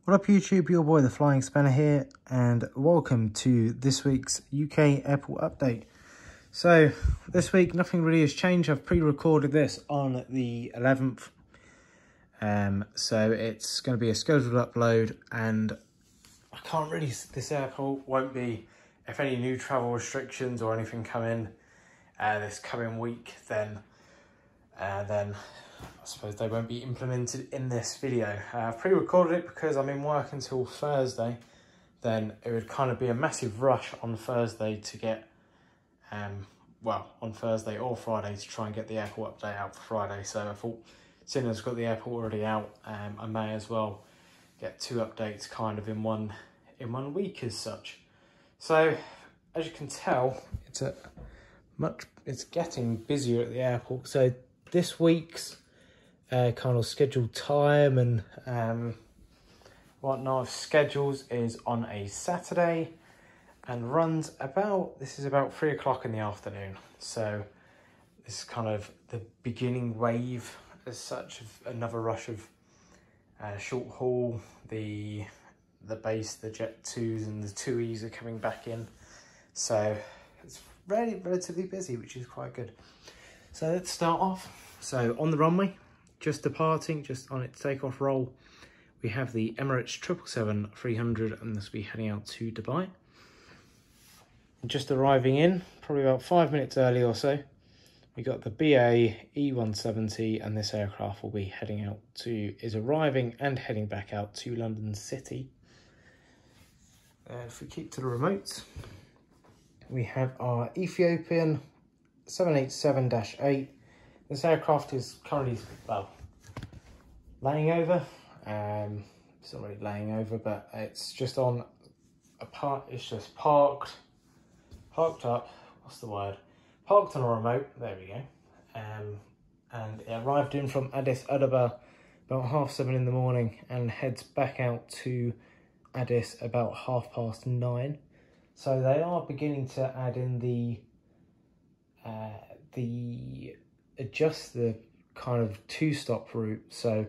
What up YouTube, your boy the Flying Spanner here, and welcome to this week's UK airport update. So this week nothing really has changed. I've pre-recorded this on the 11th, so it's going to be a scheduled upload, and I can't really, this airport won't be, if any new travel restrictions or anything come in this coming week, then I suppose they won't be implemented in this video. I've pre-recorded it because I'm in work until Thursday. Then it would kind of be a massive rush on Thursday to get, well, on Thursday or Friday to try and get the airport update out for Friday. So I thought, seeing as I've got the airport already out, I may as well get two updates kind of in one week as such. So as you can tell, it's getting busier at the airport. So this week's kind of scheduled time and whatnot schedules is on a Saturday and runs about, this is about 3 o'clock in the afternoon. So this is kind of the beginning wave as such of another rush of short haul. The base, the Jet 2s and the 2Es are coming back in. So it's relatively busy, which is quite good. So let's start off. So on the runway, just departing, just on its takeoff roll, we have the Emirates 777-300, and this will be heading out to Dubai. Just arriving in, probably about 5 minutes early or so, we got the BA E170, and this aircraft will be heading out to, is arriving and heading back out to London City. If we keep to the remotes, we have our Ethiopian 787-8. This aircraft is currently, well, laying over. It's not really laying over, but it's just on a part. It's just parked up. What's the word? Parked on a remote. There we go. And it arrived in from Addis Ababa about 7:30 in the morning and heads back out to Addis about 9:30. So they are beginning to add in adjust the kind of two-stop route. So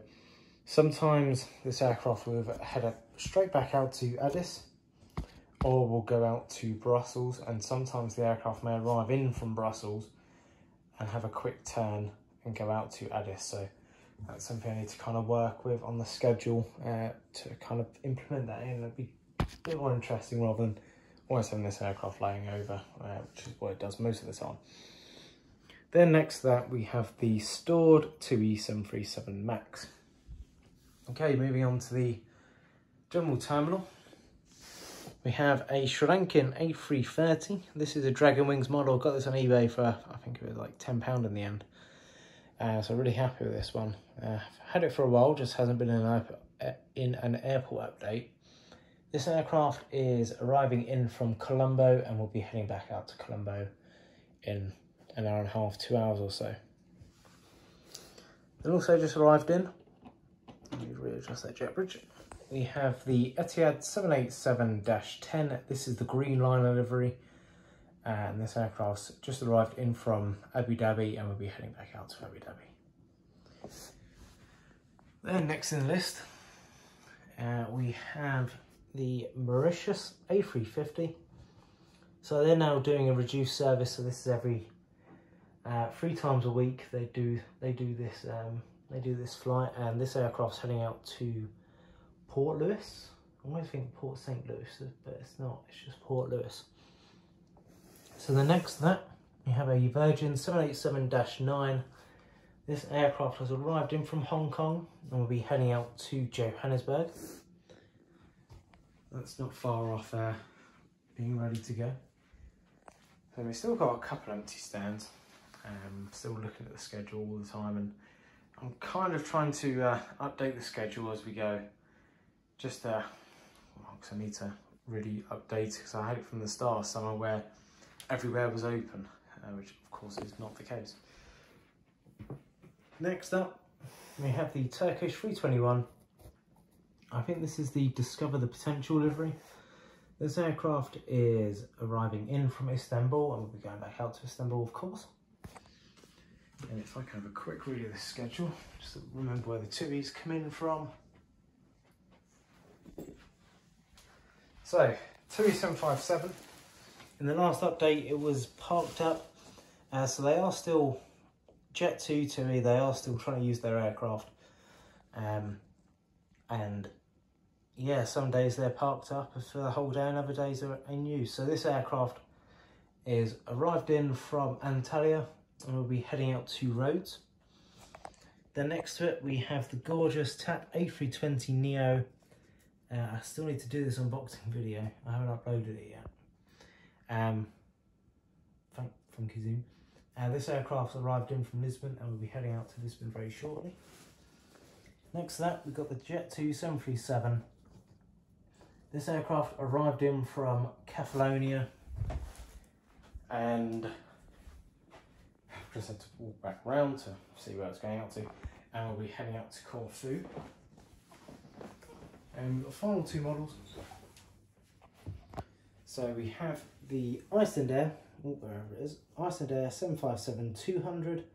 sometimes this aircraft will head straight back out to Addis, or will go out to Brussels, and sometimes the aircraft may arrive in from Brussels and have a quick turn and go out to Addis. So that's something I need to kind of work with on the schedule to kind of implement that in. It'd be a bit more interesting rather than always having this aircraft laying over, which is what it does most of the time. Then next to that, we have the stored 2E 737 MAX. Okay, moving on to the general terminal. We have a Sri Lankan A330. This is a Dragon Wings model. Got this on eBay for, I think it was like £10 in the end. So really happy with this one. Had it for a while, just hasn't been in an airport update. This aircraft is arriving in from Colombo and will be heading back out to Colombo in an hour and a half, 2 hours or so. Then also just arrived in, let me readjust that jet bridge. We have the Etihad 787-10. This is the green liner livery, and this aircraft's just arrived in from Abu Dhabi and will be heading back out to Abu Dhabi. Then next in the list, we have the Mauritius A350. So they're now doing a reduced service. So this is every 3 times a week they do this flight, and this aircraft's heading out to Port Louis. I always think Port St. Louis, but it's not. It's just Port Louis. So the next to that, we have a Virgin 787-9. This aircraft has arrived in from Hong Kong and will be heading out to Johannesburg. That's not far off being ready to go. So we've still got a couple empty stands. Still looking at the schedule all the time, and I'm kind of trying to update the schedule as we go. Just because I need to really update it, because I had it from the start of summer where everywhere was open, which of course is not the case. Next up, we have the Turkish 321. I think this is the Discover the Potential livery. This aircraft is arriving in from Istanbul and we'll be going back out to Istanbul, of course. And if I can have a quick read of the schedule, just to remember where the 2Es come in from. So, TUI 757. In the last update, it was parked up. So they are still Jet2 TUI. They are still trying to use their aircraft. And yeah, some days they're parked up for the whole day and other days are in use. So this aircraft is arrived in from Antalya and we'll be heading out to Rhodes. Then next to it we have the gorgeous A320 Neo. I still need to do this unboxing video. I haven't uploaded it yet. Funky zoom. This aircraft arrived in from Lisbon and we'll be heading out to Lisbon very shortly. Next to that we've got the Jet2 737. This aircraft arrived in from Catalonia and just had to walk back round to see where it's going out to, and we'll be heading out to Corfu. And the final two models. So we have the Icelandair, wherever it is, Icelandair 757-200.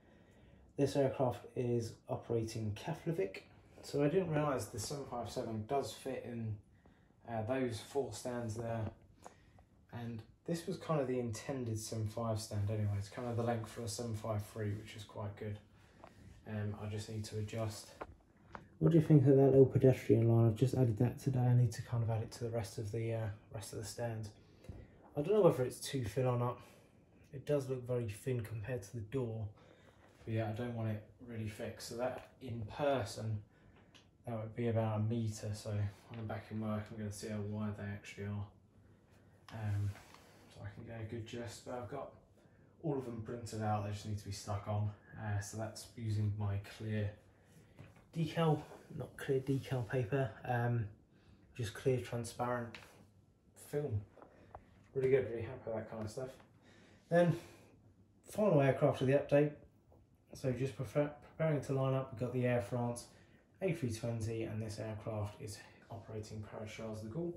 This aircraft is operating Keflavik. So I didn't realise the 757 does fit in those 4 stands there, and this was kind of the intended 75 stand anyway. It's kind of the length for a 753, which is quite good. I just need to adjust. What do you think of that little pedestrian line? I've just added that today. I need to kind of add it to the rest of the stands. I don't know whether it's too thin or not. It does look very thin compared to the door, but yeah, I don't want it really fixed. So that in person, that would be about a metre. So when I'm back in work, I'm going to see how wide they actually are, so I can get a good gist. But I've got all of them printed out. They just need to be stuck on. So that's using my clear decal, not clear decal paper, just clear transparent film. Really good, really happy with that kind of stuff. Then final aircraft of the update. So just preparing to line up, we've got the Air France A320, and this aircraft is operating Paris Charles de Gaulle.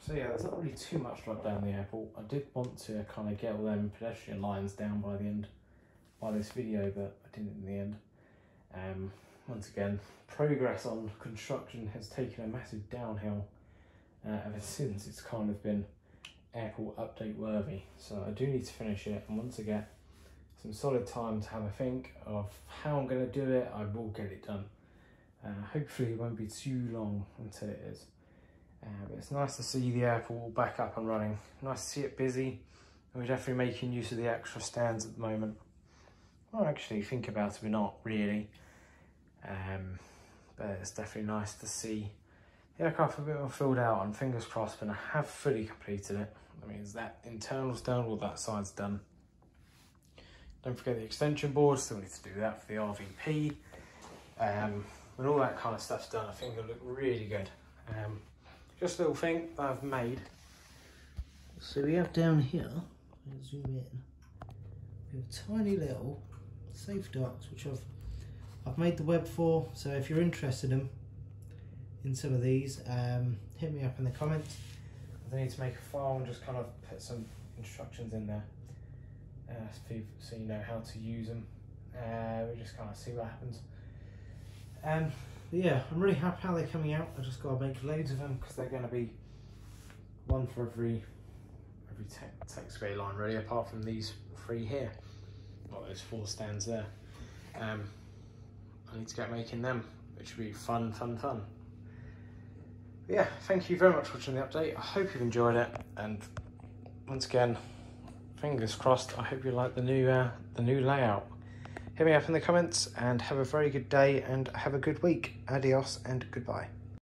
So yeah, there's not really too much to up down the airport. I did want to kind of get all them pedestrian lines down by the end by this video, but I didn't in the end. Once again, progress on construction has taken a massive downhill ever since it's kind of been airport update worthy. So I do need to finish it, and once I get some solid time to have a think of how I'm going to do it, I will get it done. Hopefully it won't be too long until it is. But it's nice to see the airport all back up and running. Nice to see it busy, and we're definitely making use of the extra stands at the moment. Well, actually, think about it, we're not really. But it's definitely nice to see the aircraft a bit more filled out, and fingers crossed when I have fully completed it. That means that internal's done, all that side's done. Don't forget the extension board, still need to do that for the RVP. When all that kind of stuff's done, I think it'll look really good. Just a little thing that I've made. So we have down here, I'll zoom in, we have tiny little safe ducts, which I've made the web for. So if you're interested in some of these, hit me up in the comments. I need to make a file and just kind of put some instructions in there, so you know how to use them. We'll just kind of see what happens. But yeah, I'm really happy how they're coming out. I just got to make loads of them because they're going to be one for every taxiway line really, apart from these 3 here. Well, those 4 stands there. I need to get making them, which will be fun. But yeah, thank you very much for watching the update. I hope you've enjoyed it, and once again, fingers crossed, I hope you like the new layout. Hit me up in the comments, and have a very good day and have a good week. Adios and goodbye.